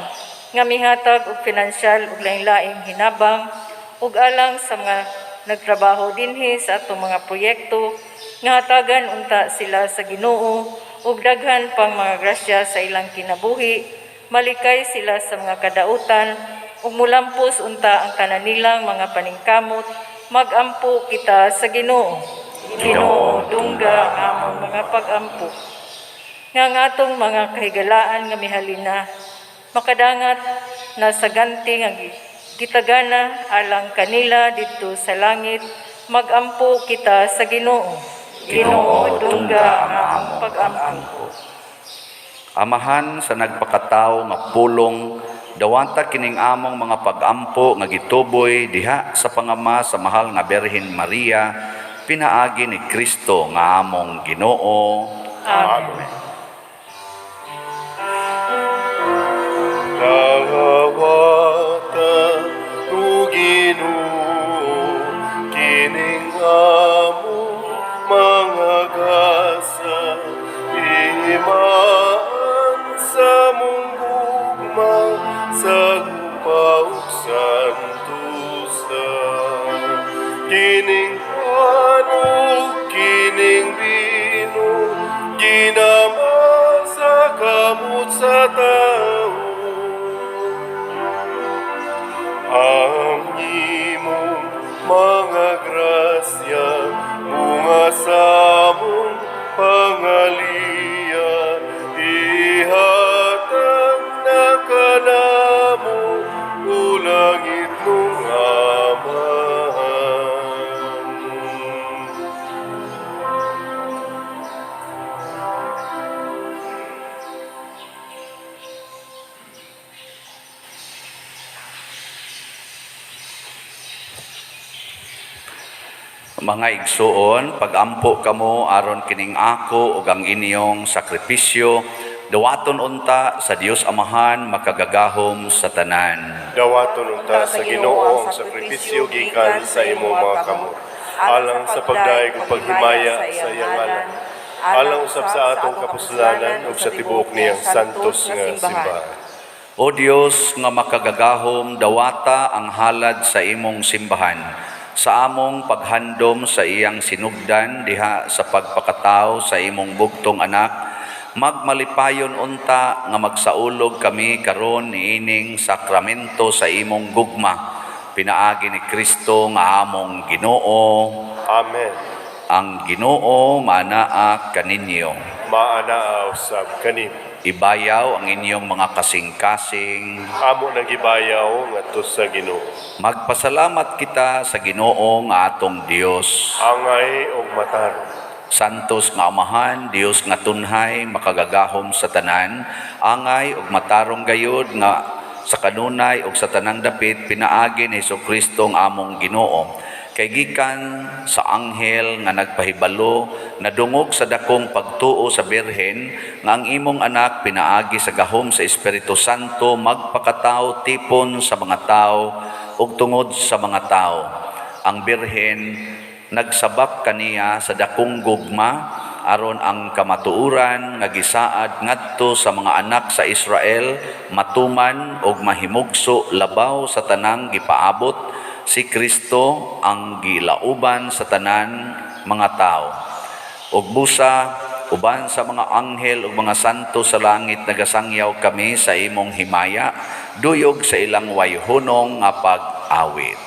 nga mihatag og pinansyal ug lain-laing hinabang, ug alang sa mga nagtrabaho dinhi sa atong mga proyekto, nga hatagan unta sila sa Ginoo, ug daghan pang mga grasya sa ilang kinabuhi, malikay sila sa mga kadautan, ug mulampos unta ang tanan nilang mga paningkamot, magampo kita sa Ginoo. Ginoo, dungga ang among mga pagampo. Nga atong mga kahigalaan nga mihalina, makadangat na sa ganti nga gitagana alang kanila didto sa langit, magampo kita sa Ginoo. Ginoo, dungga ang among pagampo. Amahan sa nagpakataw nga pulong, dawata kining among mga pagampo nga gituboy diha sa pangama sa mahal nga Birhen Maria, pinaagi ni Kristo nga among Ginoo. Amen. Dawata o Ginoo kining among mga gasa, iman sa mong gugma sa gupaw santusa. Kining panog, kining bino, ginama sa kamot sa tao. Ang imong mga grasya, bunga sa mong pangaliya, ihatag na kanamo ulangit mong amahan. Mga igsuon, pagampo kamo aron kining ako ug ang inyong sakripisyo, dawaton unta sa Dios Amahan makagagahom sa tanan. Dawaton unta sa Ginoo ang sakripisyo gikan sa imong mga kamot, alang sa pagdaig ug paghimaya sa iyang ngalan, alang usab sa atong kapusulanan ug sa tibuok niyang santos nga simbahan. O Dios nga makagagahom, dawata ang halad sa imong simbahan, sa among paghandom sa iyang sinugdan diha sa pagpakatao sa imong bugtong anak, magmalipayon unta nga magsaulog kami karon niining sakramento sa imong gugma, pinaagi ni Kristo nga among Ginoo. Amen. Ang Ginoo manaa kaninyo. Maanaa usab kanin. Ibayaw ang inyong mga kasing-kasing. Amo nang gibayaw ngadto sa Ginoo. Magpasalamat kita sa Ginoo nga atong Dios. Angay og matarong. Santos nga Amahan, Dios nga tunhay, makagagahom sa tanan, angay ug matarong gayud nga sa kanunay ug sa tanang dapit, pinaagi ni Jesucristo nga among Ginoo. Kay gikan sa anghel nga nagpahibalo, nadungog sa dakong pagtuo sa Birhen, nga ang imong anak pinaagi sa gahom sa Espiritu Santo, magpakatao tipon sa mga tao ug tungod sa mga tao. Ang Birhen nagsabak kaniya sa dakong gugma aron ang kamatuoran nga gisaad ngadto sa mga anak sa Israel matuman og mahimugso labaw sa tanang gipaabot. Si Kristo ang gilauban sa tanan mga tao. Ug busa uban sa mga anghel ug mga santo sa langit nagasangyaw kami sa imong himaya, duyog sa ilang wayhunong nga pag-awit.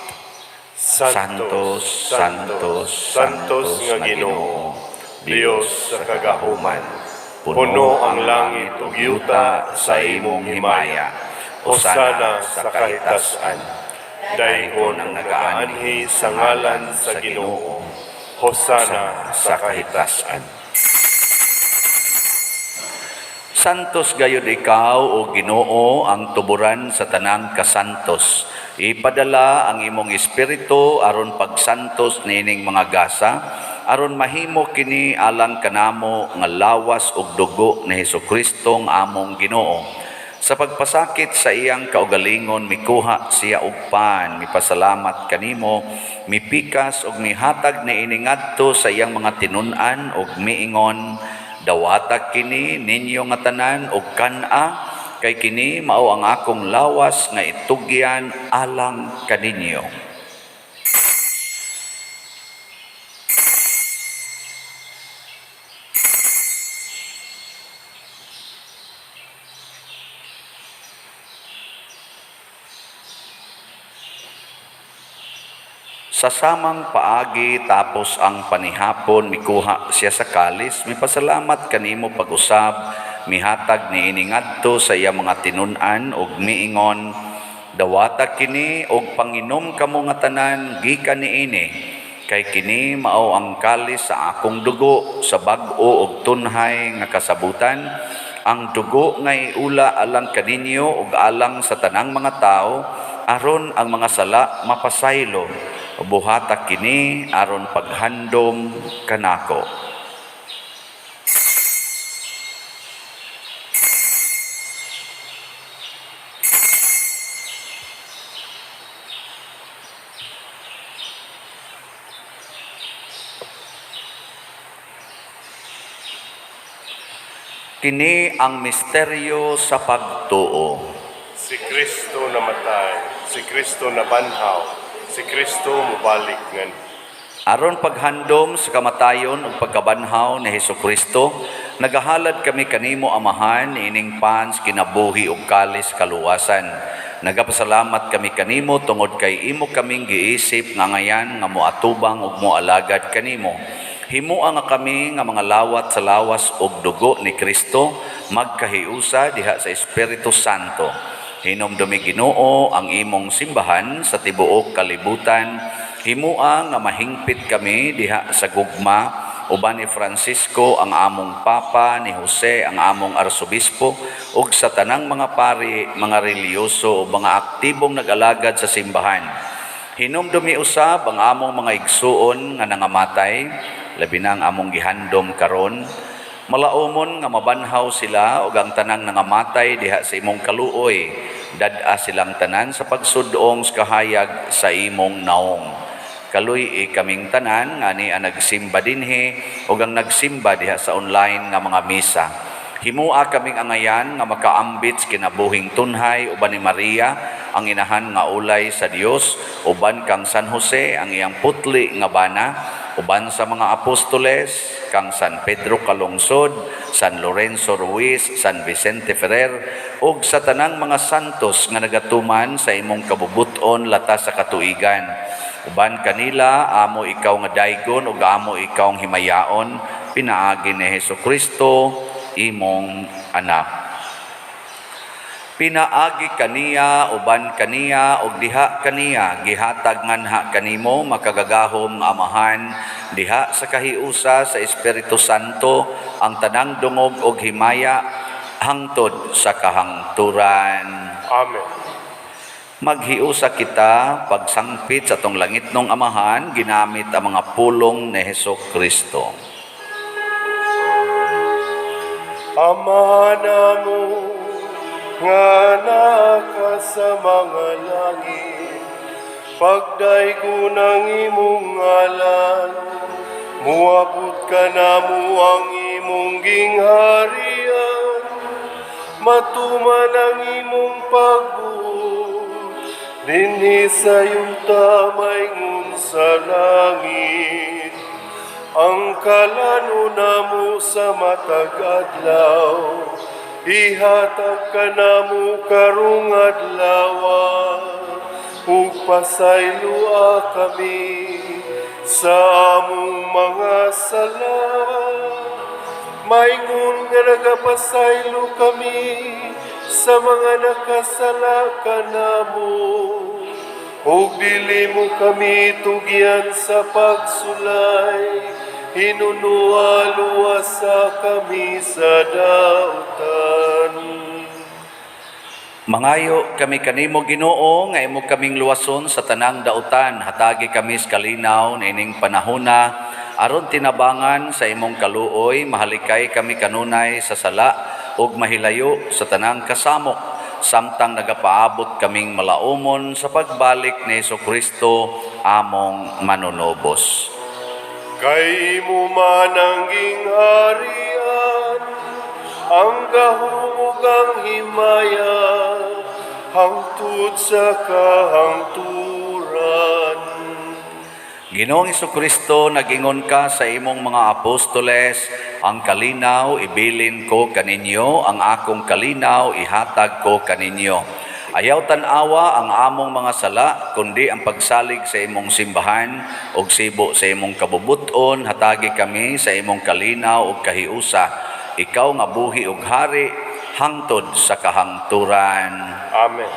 Santos, Santos, Santos nga Ginoo, Dios sa kagahuman, puno ang langit ug yuta sa imong himaya. Hosana sa kahitasan. Dayon ang nagaanhi sa ngalan sa Ginoo. Hosana sa kahitasan. Santos gayud ikaw o Ginoo ang tuburan sa tanang kasantos. Ipadala ang imong espiritu aron pagsantos nining mga gasa, aron mahimo kini alang kanamo nga lawas ug dugo ni Hesukristo nga among Ginoo. Sa pagpasakit sa iyang kaugalingon, mikuha siya ugpan, mipasalamat kanimo, mipikas ug mihatag ni iningadto sa iyang mga tinun-an ug miingon, dawata kini ninyo nga tanan ug kan-a, kay kini mao ang akong lawas nga itugyan alang kaninyo. Sa samang paagi tapos ang panihapon mikuha siya sa kalis, mipasalamat kanimo pag-usab, mihatag ni iningadto sa iya mga tinun-an ug miingon, dawata kini og panginom kamo nga tanan gikan niini, kay kini mao ang kalis sa akong dugo sa bag-o ug tunhay nga kasabutan, ang dugo nga iula alang kaninyo ug alang sa tanang mga tao, aron ang mga sala mapasaylo. Buhata kini aron paghandom kanako. Kini ang misteryo sa pagtuo. Si Kristo namatay, si Kristo nabanhaw, si Kristo mubalik ngan. Aron paghandom sa kamatayon ug pagkabanhaw ni Hesukristo, nagahalad kami kanimo Amahan ining pans kinabuhi ug kalis kaluwasan. Nagapasalamat kami kanimo tungod kay imo kaming giisip nga ngayan nga moatubang ug moalagad kanimo. Himua nga kami nga mga lawat sa lawas ug dugo ni Kristo magkahiusa diha sa Espiritu Santo. Hinumdumi Ginoo ang imong simbahan sa tibuok kalibutan. Himua nga mahingpit kami diha sa gugma uban ni Francisco ang among papa, ni Jose ang among arsobispo ug sa tanang mga pari, mga reliyoso o mga aktibong nag-alagad sa simbahan. Hinumdumi usab ang among mga igsuon nga nangamatay, labi na ang among gihandom karon. Malaumon nga mabanhaw sila ug ang tanang nangamatay diha sa imong kaluoy, dad-a silang tanan sa pagsudong sa kahayag sa imong naong. Kaluy kaming tanan nga ni ang nagsimba dinhi ug ang nagsimba diha sa online nga mga misa. Himua kaming angayan nga makaambit kinabuhing tunhay uban ni Maria ang inahan nga ulay sa Dios, uban kang San Jose ang iyang putli nga bana, uban sa mga apostoles kang San Pedro Calungsod, San Lorenzo Ruiz, San Vicente Ferrer ug sa tanang mga santos nga nagatuman sa imong kabubuton latas sa katuigan. Uban kanila amo ikaw nga daygon ug amo ikaw ang himayaon, pinaagi ni Hesukristo imong anak. Pinaagi kaniya uban kaniya ug diha kaniya gihatag nganha kanimo makagagahom nga Amahan diha sa kahiusa sa Espiritu Santo ang tanang dungog ug himaya hangtod sa kahangturan. Amen. Maghiusa kita pagsangpit sa tong langitnong Amahan ginamit ang mga pulong ni Hesukristo. Ama namo nga naka sa mga langit, pagdaygo ng imong ngalan, muabot ka namo ang imong gingharian, matuman ang imong pagbuot, dinhi sa iyong tamay ngun sa langit. Ang kalano namo sa matag adlaw, ihatag ka namo karong adlaw, ug pasaylua kami sa among mga sala. Maingon nga nagapasaylo kami sa mga nakasala kanamo, ug dili mo kami tugyan sa pagsulay, hinunuwa-luwasa kami sa dautan. Mangayo kami kanimo Ginoo nga imo kaming luwason sa tanang dautan, hatagi kami sa kalinaw nining panahona aron tinabangan sa imong kaluoy, mahalikay kami kanunay sa sala ug mahilayo sa tanang kasamok, samtang nagapaabot kaming malaumon sa pagbalik ni Hesukristo among manunobos. Kay imo man ang gingharian, ang gahumugang himaya, hangtod sa kahangturan. Ginoong Hesukristo, nagingon ka sa imong mga apostoles, ang kalinaw ibilin ko kaninyo, ang akong kalinaw ihatag ko kaninyo. Ayaw tanawa ang among mga sala, kundi ang pagsalig sa imong simbahan ug sibo sa imong kabubuton, hatagi kami sa imong kalinaw ug kahiusa. Ikaw nga buhi ug hari hangtod sa kahangturan. Amen.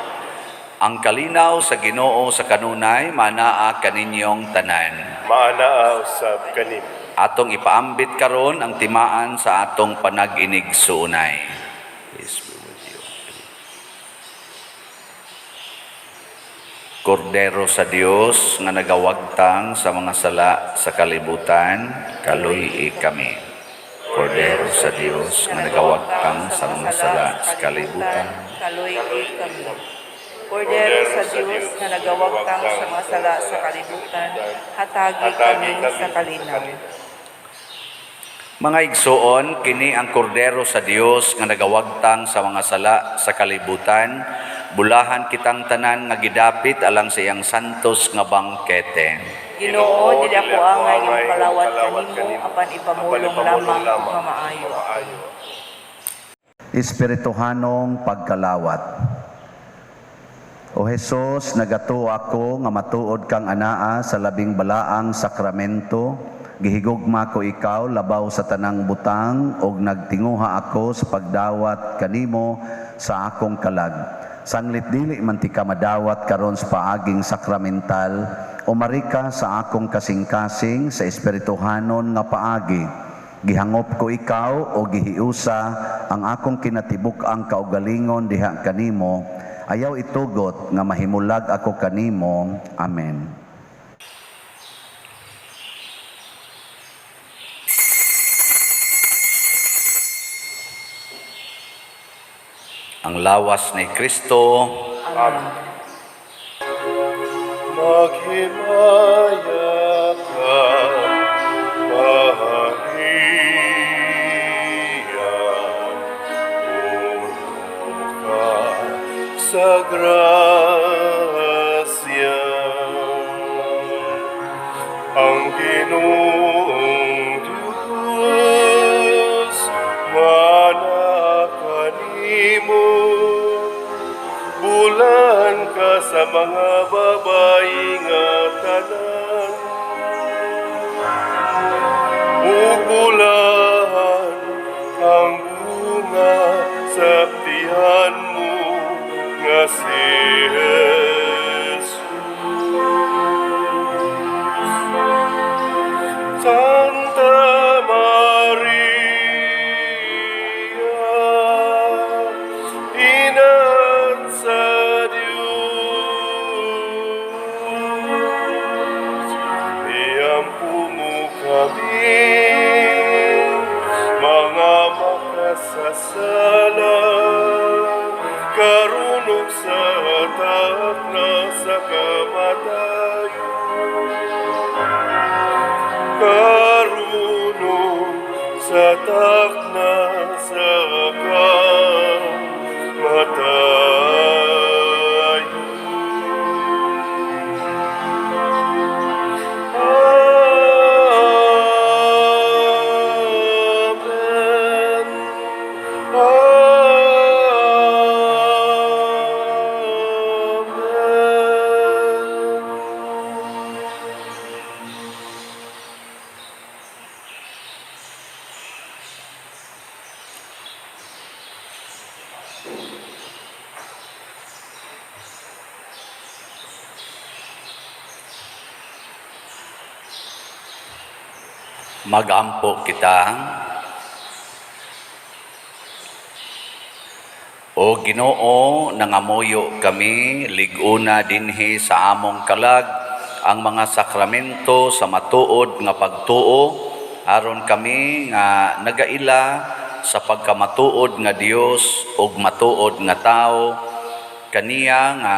Ang kalinaw sa Ginoo sa kanunay manaa kaninyong tanan. Maanaa usab kanim. Atong ipaambit karon ang timaan sa atong panag-inig suunay. Peace be with you. Kordero sa Dios nga nagawagtang sa mga sala sa kalibutan, kaluy kami. Kordero sa Dios nga nagawagtang sa mga sala sa kalibutan, kaluy kami. Kordero sa Diyos na nagawagtang sa mga sala sa kalibutan, hatagi kami sa kalinaw. Mga igsoon, kini ang kordero sa Dios nga nagawagtang sa mga sala sa kalibutan, bulahan kitang tanan nga gidapit alang sa iyang santos nga bangkete. Ginoo, dili ako angay yung kalawat kanimo, apan ipamulong lamang nga maayo. Espirituhanong pagkalawat. O Jesus, nagato ako nga matuod kang anaa sa labing balaang sakramento, gihigugma ko ikaw labaw sa tanang butang, og nagtinguha ako sa pagdawat kanimo sa akong kalag. Sanglit dili man ti ka madawat karon sa paaging sakramental, o marika sa akong kasing-kasing sa espirituhanon nga paagi. Gihangop ko ikaw o gihiusa ang akong kinatibuk-ang kaugalingon diha kanimo, ayaw itugot nga mahimulag ako kanimo. Amen. Ang lawas ni Kristo. Amen. Maghimaya ka, Maria, puno ka sa grasya. Ang Ginoong Diyos, mana kanimo, bulan ka sa mga babae nga tanan. Bulan ang bunga sa tiyan mo nga si Jesus. Santa Maria, Ina sa Diyos, iampu mo kami, mga makasasala, karunong sa hatak na sa kamatayon. Karunong sa takna sa kamatayon. Amen. Magampo kita. O Ginoo, nangamuyo kami, liguna dinhi sa among kalag, ang mga sakramento sa matuod nga pagtuo, aron kami nga nagaila sa pagkamatuod nga Dios ug matuod nga tao, kaniya nga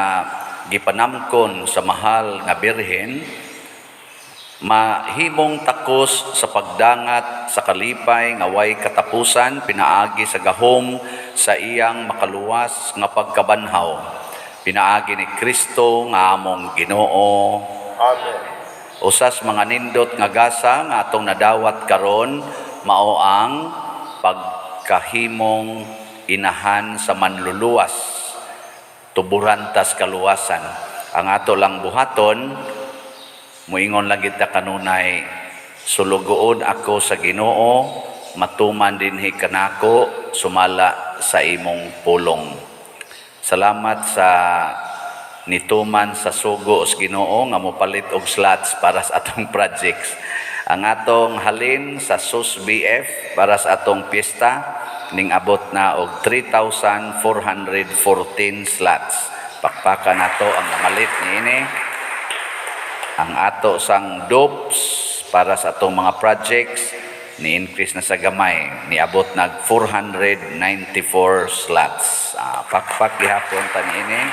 gipanamkon sa mahal nga Birhen, mahimong takos sa pagdangat sa kalipay nga way katapusan pinaagi sa gahom sa iyang makaluwas nga pagkabanhaw. Pinaagi ni Kristo nga among Ginoo. Amen. Usas mga nindot nga gasa nga atong nadawat karon mao ang pagkahimong inahan sa manluluwas. tuburan tas kaluwasan. Ang ato lang buhaton, muingon lang kita kanunay, sulugoon ako sa Ginoo, matuman dinhi kanako, sumala sa imong pulong. Salamat sa nituman sa sugo sa Ginoo nga mopalit og slots para sa atong projects. Ang atong halin sa SUS-BF para sa atong piyesta ning abot na og 3,414 slots. Pakpakan nato ang namalit niini. Ang ato sang DOPS para sa atong mga projects ni-increase na sa gamay, niabot nag 494 slots. Pakpak gihapon ta niini.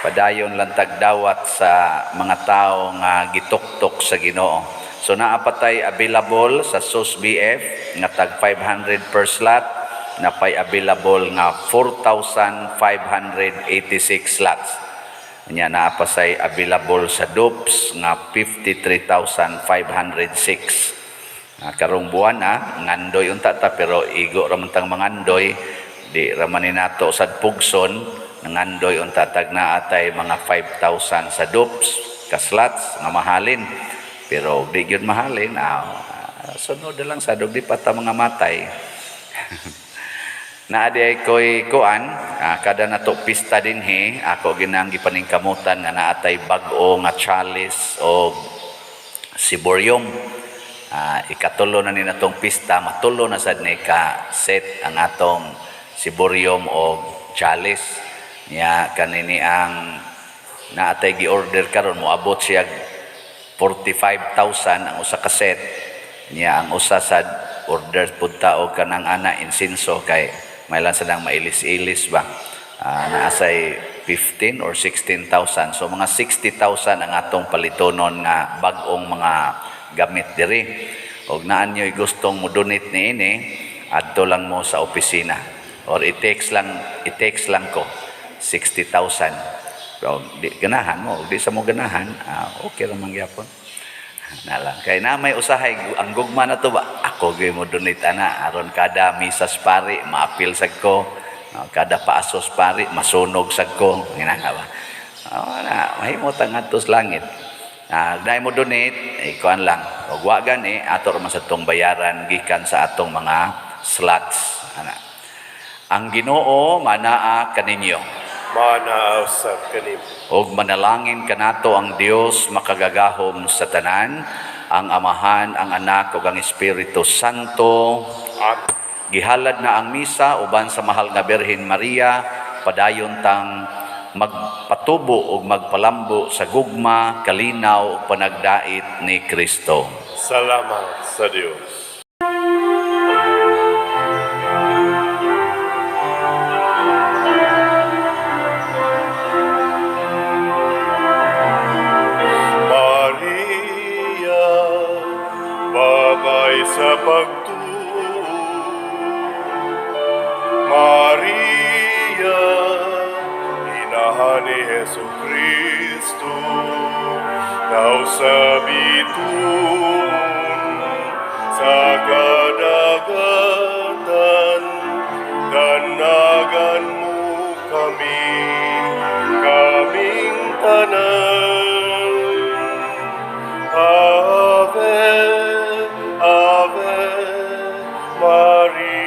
Padayon lang tagdawat sa mga tao nga gituktok sa Ginoo. So naapatay available sa SUS-BF nga tag 500 per slot, napay available nga 4,586 slots. Nya naapasay available sa DOPS nga 53,506. Karong buwan ngandoy unta ta pero igo ra man tang mangandoy, di ra man ni nato sad pugson, ngandoy unta tag naatay mga 5,000 sa DOPS ka slots nga mahalin. Pero di gyud mahalin, sunod na lang sa dog di pata mga matay. Naadi ay ko'y kuan, kada nato pista dinhi, ako ginang gipaningkamutan nga naatay bag-o nga chalice o siborium. Ikatulo na ni natong pista, matulo na sad ni ka set ang atong siborium o chalice. Nya kanini ang naatay gi-order karon moabot siya 45,000 ang usa ka set. Nya ang usa sad order pud ta og kanang ana insinso kay may lang sadang mailis-ilis ba. Naasay 15 or 16,000. So mga 60,000 ang atong palitonon nga bag-ong mga gamit diri. Og naan nyo'y gustong mo donate niini, adto lang mo sa opisina. Or i-text lang ko 60,000. So, di ganahan mo, di sa mo ganahan, okay lang mangyapon. Nalang. Kaya na may usahay, ang gugma na to ba? Ako gawin mo donate ana, aron kada misas pari, maapil sag ko, kada paasos pari, masunog sag ko, ginanga ba? Mahimot ang atos langit. Dahil mo donate, ikuan lang. Huwag wagan ato raman sa itong bayaran, gikan sa atong mga slots. Ang Ginoo, manaa kaninyo. Manaaw sa kanim. Og manalangin kanato ang Dios makagagahom sa tanan, ang Amahan, ang Anak ug ang Espiritu Santo. Amen. Gihalad na ang misa uban sa mahal nga Birhen Maria, padayon tang magpatubo ug magpalambo sa gugma, kalinaw ug panagdait ni Kristo. Salamat sa Dios. Sa pagtuo, Maria, inahan ni Jesu Kristo, daw sa bituon, sa kadagatan, danagan mo kaming tanan. Ave, Ave Maria.